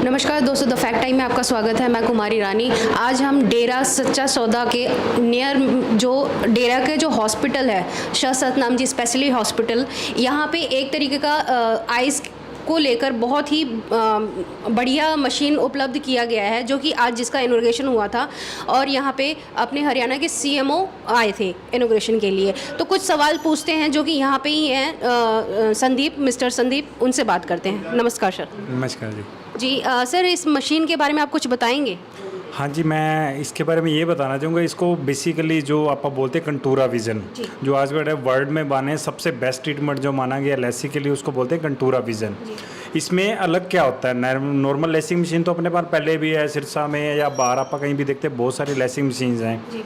नमस्कार दोस्तों, the fact time में आपका स्वागत है। मैं कुमारी रानी। आज हम डेरा सच्चा सौदा के नियर जो डेरा के जो हॉस्पिटल है, शाह सतनाम जी स्पेशलिस्ट हॉस्पिटल, यहाँ पे एक तरीके का आइस को लेकर बहुत ही बढ़िया मशीन उपलब्ध किया गया है, जो कि आज जिसका इनॉग्रेशन हुआ था और यहाँ पे अपने हरियाणा के सीएमओ आए थे इनॉग्रेशन के लिए। तो कुछ सवाल पूछते हैं जो कि यहाँ पे ही हैं। मिस्टर संदीप, उनसे बात करते हैं। नमस्कार सर। नमस्कार जी। जी सर, इस मशीन के बारे में आप कुछ बताएंगे? हाँ जी, मैं इसके बारे में ये बताना चाहूँगा। इसको बेसिकली जो आप बोलते हैं कंटूरा विज़न, जो आज बड़े वर्ल्ड में बने सबसे बेस्ट ट्रीटमेंट जो माना गया लैसिक के लिए, उसको बोलते हैं कंटूरा विज़न। इसमें अलग क्या होता है? नॉर्मल लेसिंग मशीन तो अपने पास पहले भी है, सिरसा में या बाहर आप कहीं भी देखते हैं बहुत सारी लेसिंग मशीन्स हैं।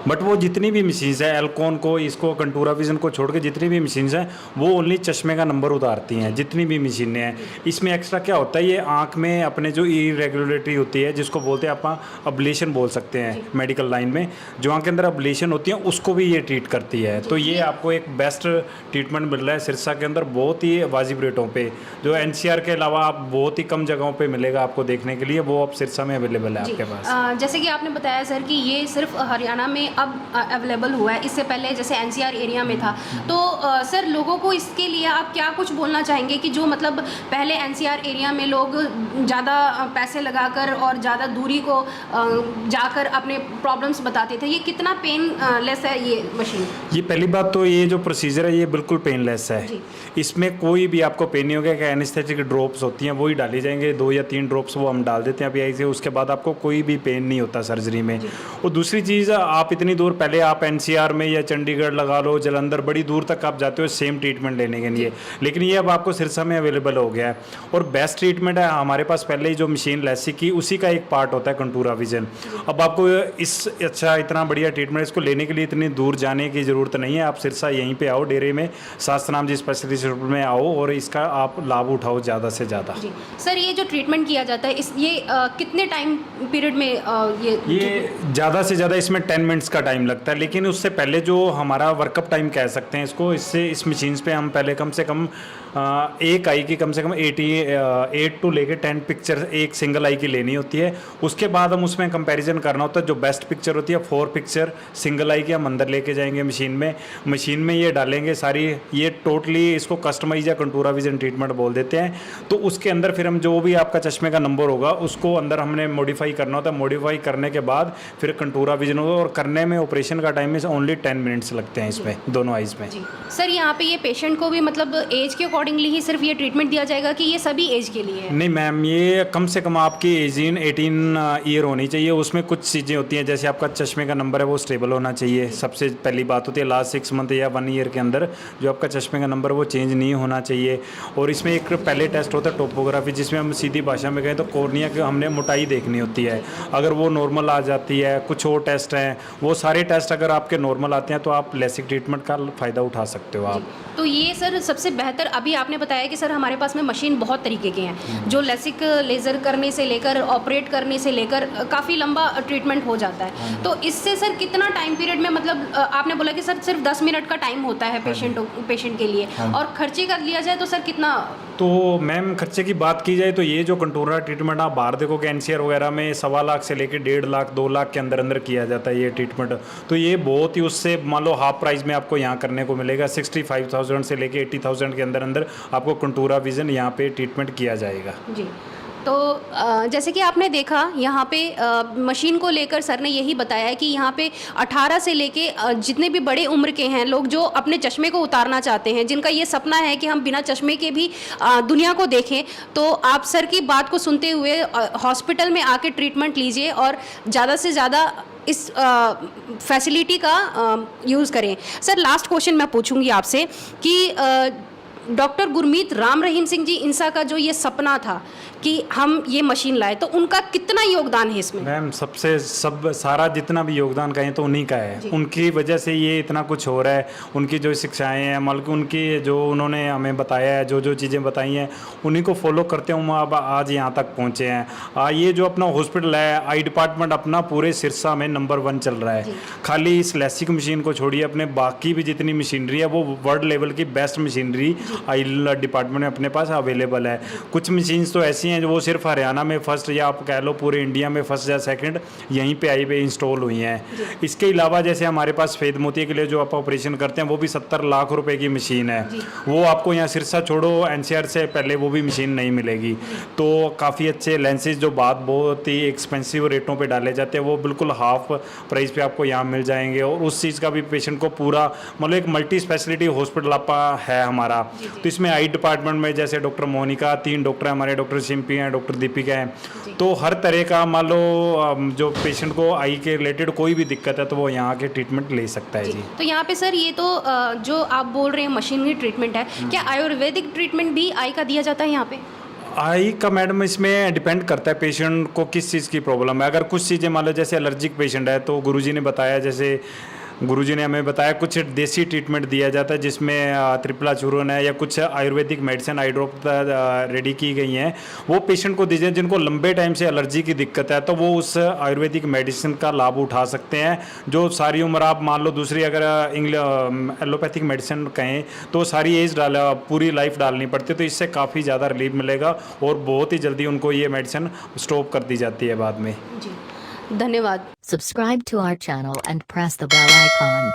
बट वो जितनी भी मशीन्स हैं, एल्कोन को, इसको, कंटूरा विज़न को छोड़ के जितनी भी मशीन्स हैं वो ओनली चश्मे का नंबर उतारती हैं। जितनी भी मशीनें हैं, इसमें एक्स्ट्रा क्या होता है, ये आँख में अपने जो इरेगुलरिटी होती है, जिसको बोलते हैं आप अब्लेशन बोल सकते हैं मेडिकल लाइन में, जो आँख के अंदर अब्लेशन होती है उसको भी ये ट्रीट करती है। तो ये आपको एक बेस्ट ट्रीटमेंट मिल रहा है सिरसा के अंदर, बहुत ही वाजिब रेटों पर, जो NCR के अलावा आप बहुत ही कम जगहों पर मिलेगा आपको देखने के लिए, वो अब सिरसा में अवेलेबल है आपके पास। जैसे कि आपने बताया सर कि ये सिर्फ हरियाणा में अब अवेलेबल हुआ है, इससे पहले जैसे NCR एरिया में था। तो सर, लोगों को इसके लिए आप क्या कुछ बोलना चाहेंगे कि जो मतलब पहले NCR एरिया में लोग ज़्यादा पैसे लगाकर और ज़्यादा दूरी को जाकर अपने प्रॉब्लम्स बताते थे, ये कितना पेन लेस है ये मशीन? ये पहली बात तो ये जो प्रोसीजर है ये बिल्कुल पेनलेस है। इसमें कोई भी आपको पेन नहीं होगा। कि एनेस्थेटिक ड्रॉप्स होती हैं वही डाली जाएंगे, 2 या 3 ड्रॉप्स वो हम डाल देते हैं अभी ऐसे, उसके बाद आपको कोई भी पेन नहीं होता सर्जरी में। और दूसरी चीज़, आप इतनी दूर, पहले आप NCR में या चंडीगढ़ लगा लो, जलंधर, बड़ी दूर तक आप जाते हो सेम ट्रीटमेंट लेने के लिए, लेकिन ये अब आपको सिरसा में अवेलेबल हो गया है और बेस्ट ट्रीटमेंट है। हमारे पास पहले ही जो मशीन लैसिक की उसी का एक पार्ट होता है कंटूरा विज़न। अब आपको इतना बढ़िया ट्रीटमेंट, इसको लेने के लिए इतनी दूर जाने की ज़रूरत नहीं है। आप सिरसा यहीं पर आओ, डेरे में शाह सतनाम जी स्पेशलिस्ट में आओ और इसका आप लाभ उठाओ ज़्यादा से ज़्यादा। सर, ये जो ट्रीटमेंट किया जाता है ये कितने टाइम पीरियड में ये ज़्यादा से ज़्यादा इसमें 10 मिनट्स का टाइम लगता है, लेकिन उससे पहले जो हमारा वर्कअप टाइम कह सकते हैं इसको, इससे इस मशीन्स पे हम पहले कम से कम एक आई की कम से कम 8 टू लेके 10 पिक्चर एक सिंगल आई की लेनी होती है। उसके बाद हम उसमें कंपैरिजन करना होता है। जो बेस्ट पिक्चर होती है 4 पिक्चर सिंगल आई की हम अंदर लेके जाएंगे मशीन में ये डालेंगे सारी। ये टोटली इसको कस्टमाइज या कंटूरा विज़न ट्रीटमेंट बोल देते हैं। तो उसके अंदर फिर हम जो भी आपका चश्मे का नंबर होगा उसको अंदर हमने मॉडिफाई करना होता है। मॉडिफाई करने के बाद फिर कंटूरा विज़न होगा और करने में ऑपरेशन का टाइम ओनली 10 मिनट्स लगते हैं इसमें, दोनों आइज़ में। सर, यहाँ पे ये पेशेंट को भी मतलब एज के अकॉर्डिंगली ही सिर्फ ये ट्रीटमेंट दिया जाएगा कि ये सभी एज के लिए है? नहीं मैम, ये कम से कम आपकी एज 18 ईयर होनी चाहिए। उसमें कुछ चीज़ें होती हैं, जैसे आपका चश्मे का नंबर है वो स्टेबल होना चाहिए, सबसे पहली बात होती है। लास्ट 6 मंथ या 1 ईयर के अंदर जो आपका चश्मे का नंबर वो चेंज नहीं होना चाहिए। और इसमें एक पहले टेस्ट होता है टोपोग्राफी, जिसमें हम सीधी भाषा में कहें तो कॉर्निया की हमने मोटाई देखनी होती है। अगर वो नॉर्मल आ जाती है, कुछ और टेस्ट हैं, वो सारे टेस्ट अगर आपके नॉर्मल आते हैं तो आप लेसिक ट्रीटमेंट का फ़ायदा उठा सकते हो आप। तो ये सर सबसे बेहतर, अभी आपने बताया कि सर हमारे पास में मशीन बहुत तरीके के हैं, जो लेसिक लेज़र करने से लेकर ऑपरेट करने से लेकर काफ़ी लंबा ट्रीटमेंट हो जाता है। तो इससे सर कितना टाइम पीरियड में, मतलब आपने बोला कि सर सिर्फ 10 मिनट का टाइम होता है पेशेंट के लिए, और खर्चे का लिया जाए तो सर कितना? तो मैम, खर्चे की बात की जाए तो ये जो कंटूरा ट्रीटमेंट आप बाहर देखो कि NCR वगैरह में 1.25 लाख से लेकर 1.5 लाख 2 लाख के अंदर किया जाता है ये ट्रीटमेंट। तो ये बहुत ही, उससे मान लो हाफ प्राइस में आपको यहाँ करने को मिलेगा। 65,000 से लेके 80,000 के अंदर आपको कंटूरा विज़न यहाँ पे ट्रीटमेंट किया जाएगा जी। तो जैसे कि आपने देखा यहाँ पे मशीन को लेकर सर ने यही बताया है कि यहाँ पे 18 से लेके जितने भी बड़े उम्र के हैं लोग जो अपने चश्मे को उतारना चाहते हैं, जिनका ये सपना है कि हम बिना चश्मे के भी दुनिया को देखें, तो आप सर की बात को सुनते हुए हॉस्पिटल में आके ट्रीटमेंट लीजिए और ज़्यादा से ज़्यादा इस फैसिलिटी का यूज़ करें। सर, लास्ट क्वेश्चन मैं पूछूंगी आपसे कि डॉक्टर गुरमीत राम रहीम सिंह जी इंसा का जो ये सपना था कि हम ये मशीन लाए, तो उनका कितना योगदान है इसमें? मैम, सारा जितना भी योगदान कहें तो उन्हीं का है। उनकी वजह से ये इतना कुछ हो रहा है। उनकी जो शिक्षाएं हैं, मतलब उनकी जो उन्होंने हमें बताया है, जो चीज़ें बताई हैं, उन्हीं को फॉलो करते हुए हम अब आज यहाँ तक पहुँचे हैं। ये जो अपना हॉस्पिटल है, आई डिपार्टमेंट अपना पूरे सिरसा में नंबर 1 चल रहा है। खाली इस लैसिक मशीन को छोड़िए, अपने बाकी भी जितनी मशीनरी है वो वर्ल्ड लेवल की बेस्ट मशीनरी आई डिपार्टमेंट में अपने पास अवेलेबल है। कुछ मशीन्स तो ऐसी ऐसी हैं जो वो सिर्फ हरियाणा में फर्स्ट, या आप कह लो पूरे इंडिया में फर्स्ट या सेकंड यहीं पे आई पे इंस्टॉल हुई हैं। इसके अलावा जैसे हमारे पास सफ़ेद मोती के लिए जो आप ऑपरेशन करते हैं वो भी 70 लाख रुपए की मशीन है, वो आपको यहाँ सिरसा छोड़ो एनसीआर से पहले वो भी मशीन नहीं मिलेगी। तो काफ़ी अच्छे लेंसेज जो बहुत ही एक्सपेंसिव रेटों पे डाले जाते हैं वो बिल्कुल हाफ प्राइस पे आपको यहाँ मिल जाएंगे। और उस चीज़ का भी पेशेंट को पूरा मतलब एक मल्टी स्पेशलिटी हॉस्पिटल आपका है हमारा। तो इसमें आई डिपार्टमेंट में जैसे डॉक्टर मोनिका, 3 डॉक्टर हैं हमारे, डॉक्टर सिंपी हैं, डॉक्टर दीपिका हैं, तो हर तरह का मान लो जो पेशेंट को आई के रिलेटेड कोई भी दिक्कत है तो वो यहाँ के ट्रीटमेंट ले सकता है जी। तो यहाँ पे सर ये तो जो आप बोल रहे हैं मशीनरी ट्रीटमेंट है, क्या आयुर्वेदिक ट्रीटमेंट भी आई का दिया जाता है यहाँ पे? आई का मैडम इसमें डिपेंड करता है पेशेंट को किस चीज़ की प्रॉब्लम है। अगर कुछ चीज़ें मान लो जैसे एलर्जिक पेशेंट है तो गुरुजी ने बताया, जैसे गुरुजी ने हमें बताया कुछ देसी ट्रीटमेंट दिया जाता है जिसमें त्रिपला चूर्ण है या कुछ आयुर्वेदिक मेडिसिन आई ड्रॉप रेडी की गई हैं, वो पेशेंट को दीजिए जिनको लंबे टाइम से एलर्जी की दिक्कत है तो वो उस आयुर्वेदिक मेडिसिन का लाभ उठा सकते हैं। जो सारी उम्र आप मान लो दूसरी अगर एलोपैथिक मेडिसिन कहें तो सारी एज पूरी लाइफ डालनी पड़ती है, तो इससे काफ़ी ज़्यादा रिलीफ मिलेगा और बहुत ही जल्दी उनको ये मेडिसिन स्टॉप कर दी जाती है बाद में। जी, धन्यवाद। Subscribe to our channel and press the bell icon.